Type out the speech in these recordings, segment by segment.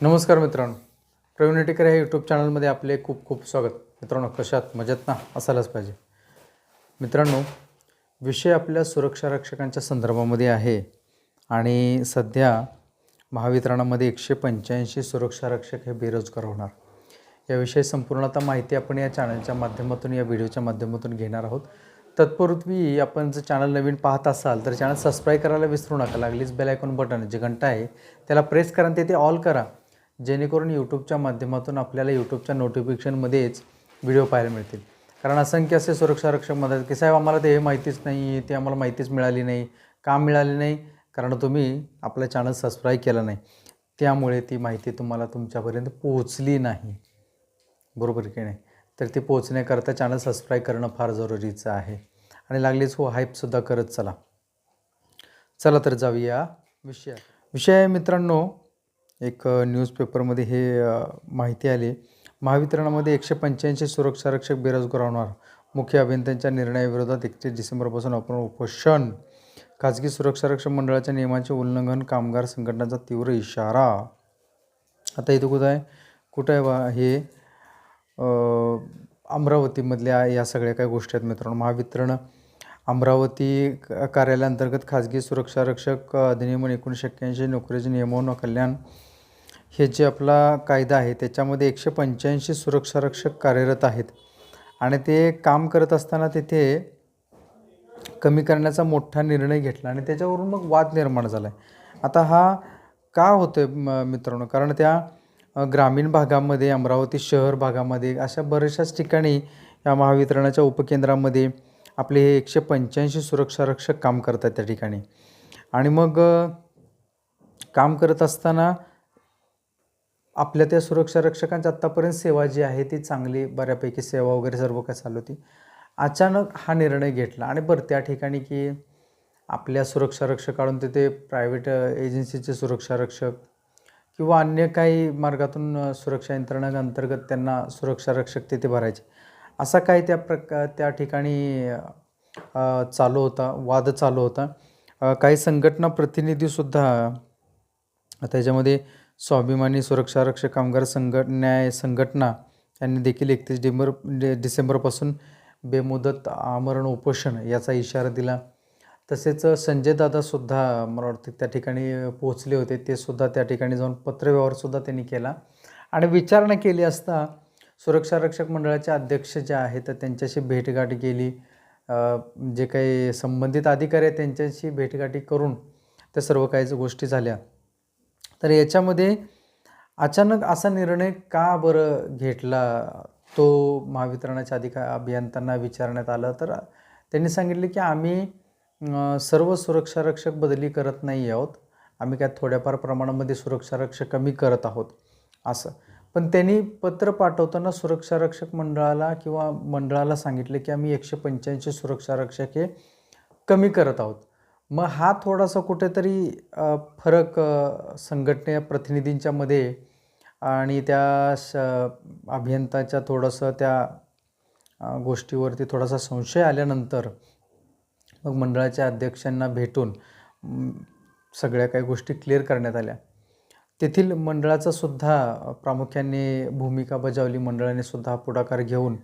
नमस्कार मित्रांनो, प्रवीण नेटेकर या यूट्यूब चॅनलमध्ये आपले खूप खूप स्वागत. मित्रांनो, कशात मजेत ना? असायलाच पाहिजे. मित्रांनो, विषय आपल्या सुरक्षा रक्षकांच्या संदर्भामध्ये आहे आणि सध्या महावितरणामध्ये 185 सुरक्षा रक्षक हे बेरोजगार होणार. याविषयी संपूर्णतः माहिती आपण या चॅनलच्या माध्यमातून, या व्हिडिओच्या माध्यमातून घेणार आहोत. तत्पूर्वी आपण जर चॅनल नवीन पाहत असाल तर चॅनल सबस्क्राईब करायला विसरू नका. लागलीच बेल आयकॉन बटन जे घंटा आहे त्याला प्रेस करा, ते ऑल करा, जेणेकरून यूट्यूबच्या माध्यमातून आपल्याला यूट्यूबच्या नोटिफिकेशनमध्येच व्हिडिओ पाहायला मिळतील. कारण असंख्य असे सुरक्षा रक्षक म्हणतात की साहेब आम्हाला ते हे माहितीच नाही, ते आम्हाला माहितीच मिळाली नाही. का मिळाली नाही? कारण तुम्ही आपलं चॅनल सबस्क्राईब केलं नाही, त्यामुळे ती माहिती तुम्हाला तुमच्यापर्यंत पोहोचली नाही. बरोबर की नाही? तर ती पोहोचण्याकरता चॅनल सबस्क्राईब करणं फार जरुरीचं आहे. आणि लागलीच हाईपसुद्धा करत चला. तर जाऊया विषय आहे मित्रांनो. एक न्यूजपेपरमध्ये हे माहिती आली. महावितरणामध्ये 185 सुरक्षा रक्षक बेरोजगार होणार. मुख्य अभियंत्यांच्या निर्णयाविरोधात 31 डिसेंबरपासून आपण उपोषण. खाजगी सुरक्षा रक्षक मंडळाच्या नियमांचे उल्लंघन, कामगार संघटनांचा तीव्र इशारा. आता इथं कुठं आहे बा हे अमरावतीमधल्या या सगळ्या काही गोष्टी आहेत मित्रांनो. महावितरण अमरावती कार्यालयाअंतर्गत खाजगी सुरक्षा रक्षक अधिनियम 1981 नोकरीचे नियमन व कल्याण हे जे आपला कायदा आहे त्याच्यामध्ये 185 सुरक्षा रक्षक कार्यरत आहेत आणि ते काम करत असताना तिथे कमी करण्याचा मोठा निर्णय घेतला आणि त्याच्यावरून मग वाद निर्माण झाला आहे. आता हा का होतोय मित्रांनो? कारण त्या ग्रामीण भागामध्ये, अमरावती शहर भागामध्ये अशा बऱ्याचशाच ठिकाणी या महावितरणाच्या उपकेंद्रामध्ये आपले हे 185 सुरक्षा रक्षक काम करतात त्या ठिकाणी. आणि मग काम करत असताना आपल्या त्या सुरक्षा रक्षकांची आत्तापर्यंत सेवा जी आहे ती चांगली, बऱ्यापैकी सेवा वगैरे सर्व काय चालू होती. अचानक हा निर्णय घेतला आणि बरं त्या ठिकाणी की आपल्या सुरक्षा रक्षकाकडून तिथे प्रायव्हेट एजन्सीचे सुरक्षा रक्षक किंवा अन्य काही मार्गातून सुरक्षा यंत्रणेअंतर्गत त्यांना सुरक्षा रक्षक तिथे भरायचे, असा काही त्या ठिकाणी चालू होता, वाद चालू होता. काही संघटना प्रतिनिधीसुद्धा त्याच्यामध्ये स्वाभिमानी सुरक्षा रक्षक कामगार संघटना यांनी देखील 31 डिसेंबरपासून बेमुदत आमरण उपोषण याचा इशारा दिला. तसेच संजय दादासुद्धा मला वाटतं त्या ठिकाणी पोहोचले होते. ते सुद्धा त्या ठिकाणी जाऊन पत्रव्यवहारसुद्धा त्यांनी केला आणि विचारणा केली असता सुरक्षा रक्षक मंडळाचे अध्यक्ष जे आहेत तर त्यांच्याशी भेटगाठी केली. जे काही संबंधित अधिकारी आहेत त्यांच्याशी भेटगाठी करून त्या सर्व काही गोष्टी झाल्या. तर याच्यामध्ये अचानक असा निर्णय का बरं घेतला तो महावितरणाच्या अभियंत्यांना विचारण्यात आलं. तर त्यांनी सांगितले की आम्ही सर्व सुरक्षा रक्षक बदली करत नाही आहोत, आम्ही काय थोड्याफार प्रमाणामध्ये सुरक्षा रक्षक कमी करत आहोत असं. पण त्यांनी पत्र पाठवताना सुरक्षा रक्षक मंडळाला सांगितले की आम्ही 185 सुरक्षा रक्षक हे कमी करत आहोत. मग हा थोडासा कुठेतरी फरक प्रतिनिधींच्या मध्ये आणि त्या अभियंताच्या थोडंसं त्या गोष्टीवरती थोडासा संशय आल्यानंतर मग मंडळाच्या अध्यक्षांना भेटून सगळ्या काही गोष्टी क्लिअर करण्यात आल्या. तेथील मंडळाचा सुद्धा प्रामुख्याने भूमिका बजावली. मंडळाने सुद्धा पुढाकार घेऊन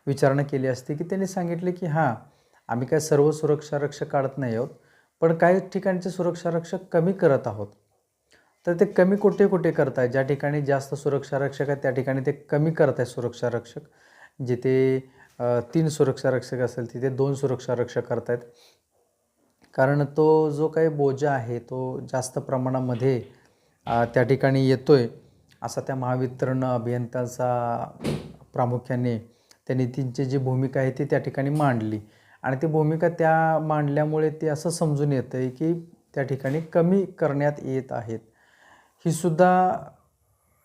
विचारणा केली असती की त्यांनी सांगितले की हां, आम्ही काय सर्व सुरक्षा रक्षक काढत नाही आहोत, पण काही ठिकाणचे सुरक्षा रक्षक कमी करत आहोत. तर ते कमी कुठे कुठे करत आहेत? ज्या ठिकाणी जास्त सुरक्षा रक्षक आहेत त्या ठिकाणी ते कमी करत आहेत सुरक्षा रक्षक. जिथे 3 सुरक्षा रक्षक असेल तिथे 2 सुरक्षा रक्षक करत आहेत. कारण तो जो काही बोजा आहे तो जास्त प्रमाणामध्ये त्या ठिकाणी येतो आहे असा त्या महावितरण अभियंत्याचा प्रामुख्याने त्यांनी त्यांची जी भूमिका आहे ती त्या ठिकाणी मांडली आणि ती भूमिका त्या मांडल्यामुळे ते असं समजून येतं आहे की त्या ठिकाणी कमी करण्यात येत आहेत. ही सुद्धा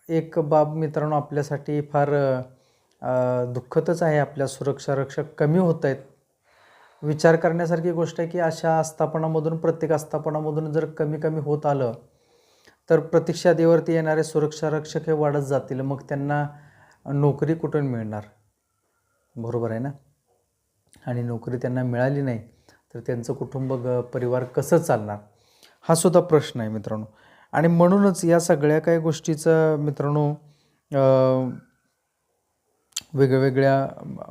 एक बाब मित्रांनो आपल्यासाठी फार दुःखदच आहे. आपल्या सुरक्षा रक्षक कमी होत आहेत. विचार करण्यासारखी गोष्ट आहे की अशा आस्थापनामधून, प्रत्येक आस्थापनामधून जर कमी कमी होत आलं तर प्रतीक्षादेवरती येणारे सुरक्षा रक्षक हे वाढत जातील. मग त्यांना नोकरी कुठून मिळणार? बरोबर आहे ना? आणि नोकरी त्यांना मिळाली नाही तर त्यांचं कुटुंब परिवार कसं चालणार? हा सुद्धा प्रश्न आहे मित्रांनो. आणि म्हणूनच या सगळ्या काही गोष्टीचं मित्रांनो वेगवेगळ्या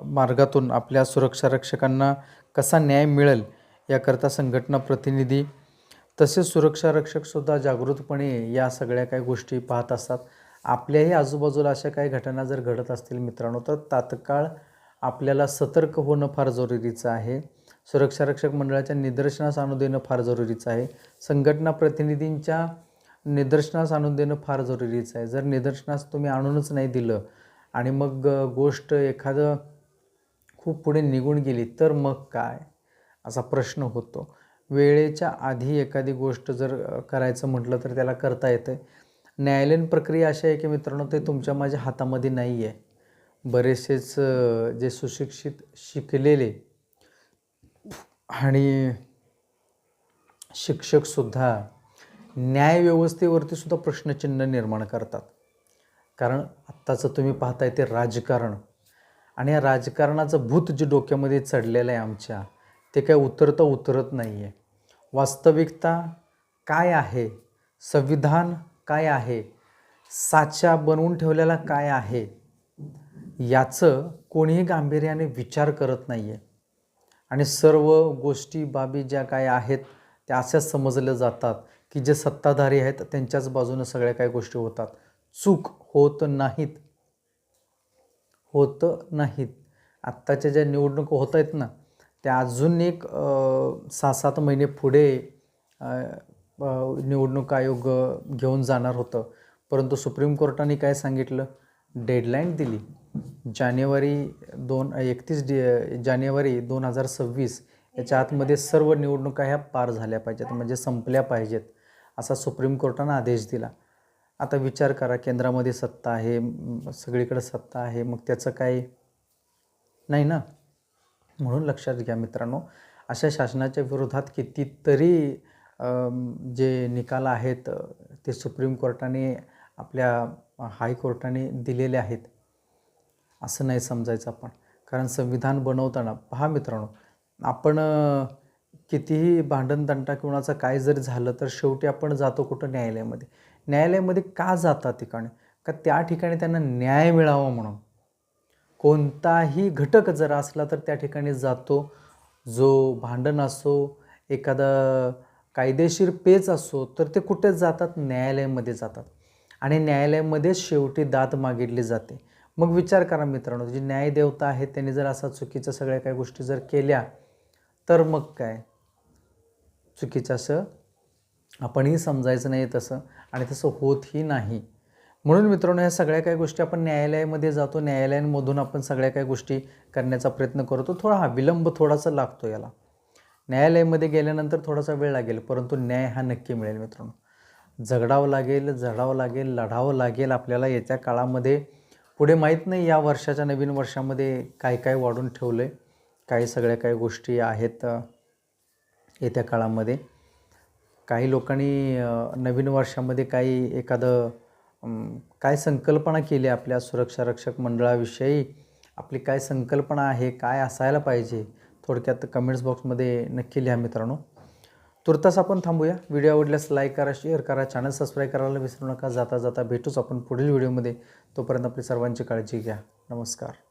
मार्गातून आपल्या सुरक्षा रक्षकांना कसा न्याय मिळेल याकरता संघटना प्रतिनिधी तसेच सुरक्षा रक्षकसुद्धा जागृतपणे या सगळ्या काही गोष्टी पाहत असतात. आपल्याही आजूबाजूला अशा काही घटना जर घडत असतील मित्रांनो तर तात्काळ आपल्याला सतर्क होणं फार जरुरीचं आहे. सुरक्षा रक्षक मंडळाच्या निदर्शनास आणून देणं फार जरुरीचं आहे. संघटना प्रतिनिधींच्या निदर्शनास आणून देणं फार जरुरीचं आहे. जर निदर्शनास तुम्ही आणूनच नाही दिलं आणि मग गोष्ट एखादं खूप पुढे निघून गेली तर मग काय असा प्रश्न होतो. वेळेच्या आधी एखादी गोष्ट जर करायचं म्हटलं तर त्याला करता येतं. न्यायालयीन प्रक्रिया अशी आहे की मित्रांनो ते तुमच्या माझ्या हातामध्ये नाही आहे. बरेचसेच जे सुशिक्षित शिकलेले आणि शिक्षकसुद्धा न्यायव्यवस्थेवरती सुद्धा प्रश्नचिन्ह निर्माण करतात. कारण आत्ताचं तुम्ही पाहताय ते राजकारण आणि या राजकारणाचं भूत जे डोक्यामध्ये चढलेलं आहे आमच्या ते काय उतरत नाही आहे. वास्तविकता काय आहे, संविधान काय आहे, साचा बनवून ठेवलेला काय आहे याचं कोणीही गांभीर्याने विचार करत नाही आहे. आणि सर्व गोष्टी बाबी ज्या काय आहेत त्या अशाच समजल्या जातात की जे सत्ताधारी आहेत त्यांच्याच बाजूनं सगळ्या काही गोष्टी होतात. चूक होत नाहीत. आत्ताच्या ज्या निवडणुका होत आहेत ना त्या अजून एक 6-7 महिने पुढे निवडणूक आयोग घेऊन जाणार होतं. परंतु सुप्रीम कोर्टाने काय सांगितलं, डेडलाईन दिली. 31 जानेवारी 2026 याच्या आतमध्ये सर्व निवडणुका ह्या पार झाल्या पाहिजेत, म्हणजे संपल्या पाहिजेत असा सुप्रीम कोर्टानं आदेश दिला. आता विचार करा, केंद्रामध्ये सत्ता आहे, सगळीकडे सत्ता आहे, मग त्याचं काय नाही ना. म्हणून लक्षात घ्या मित्रांनो, अशा शासनाच्या विरोधात कितीतरी जे निकाल आहेत ते सुप्रीम कोर्टाने आपल्या हायकोर्टाने दिलेले आहेत असं नाही समजायचं आपण. कारण संविधान बनवताना पहा मित्रांनो, आपण कितीही भांडणतंटा कोणाचं काय जरी झालं तर शेवटी आपण जातो कुठं, न्यायालयामध्ये. न्यायालयामध्ये का जातात ठिकाणी, का त्या ठिकाणी त्यांना न्याय मिळावा म्हणून. कोणताही घटक जर असला तर त्या ठिकाणी जातो. जो भांडण असो, एखादा कायदेशीर पेच असो, तर ते कुठेच जातात, न्यायालयामध्ये जातात. आणि न्यायालयामध्ये शेवटी दाद मागितली जाते. मग विचार करा मित्रांनो, जी न्यायदेवता आहे त्यांनी जर असा चुकीच्या सगळ्या काही गोष्टी जर केल्या तर मग काय चुकीचं असं आपणही समजायचं नाही तसं, आणि तसं होतही नाही. म्हणून मित्रांनो, ह्या सगळ्या काही गोष्टी आपण न्यायालयामध्ये जातो, न्यायालयांमधून आपण सगळ्या काही गोष्टी करण्याचा प्रयत्न करतो. थोडा विलंब थोडासा लागतो याला. न्यायालयामध्ये गेल्यानंतर थोडासा वेळ लागेल, परंतु न्याय हा नक्की मिळेल मित्रांनो. झगडावं लागेल, लढावं लागेल आपल्याला येत्या काळामध्ये. पुढे माहीत नाही या वर्षाच्या नवीन वर्षामध्ये काय काय वाढून ठेवलं आहे, काही सगळ्या काही गोष्टी आहेत येत्या काळामध्ये. काही लोकांनी नवीन वर्षामध्ये काही एखादं काय संकल्पना केली आपल्या सुरक्षा रक्षक मंडळाविषयी, आपली काय संकल्पना आहे, काय असायला पाहिजे, थोडक्यात कमेंट्स बॉक्समध्ये नक्की लिहा मित्रांनो. तुर्तास आपण थांबूया. व्हिडिओ आवडल्यास लाईक करा, शेअर करा, चॅनल सबस्क्राईब करायला विसरू नका. जाता जाता भेटूच आपण पुढील व्हिडिओमध्ये. तोपर्यंत आपली सर्वांची काळजी घ्या. नमस्कार.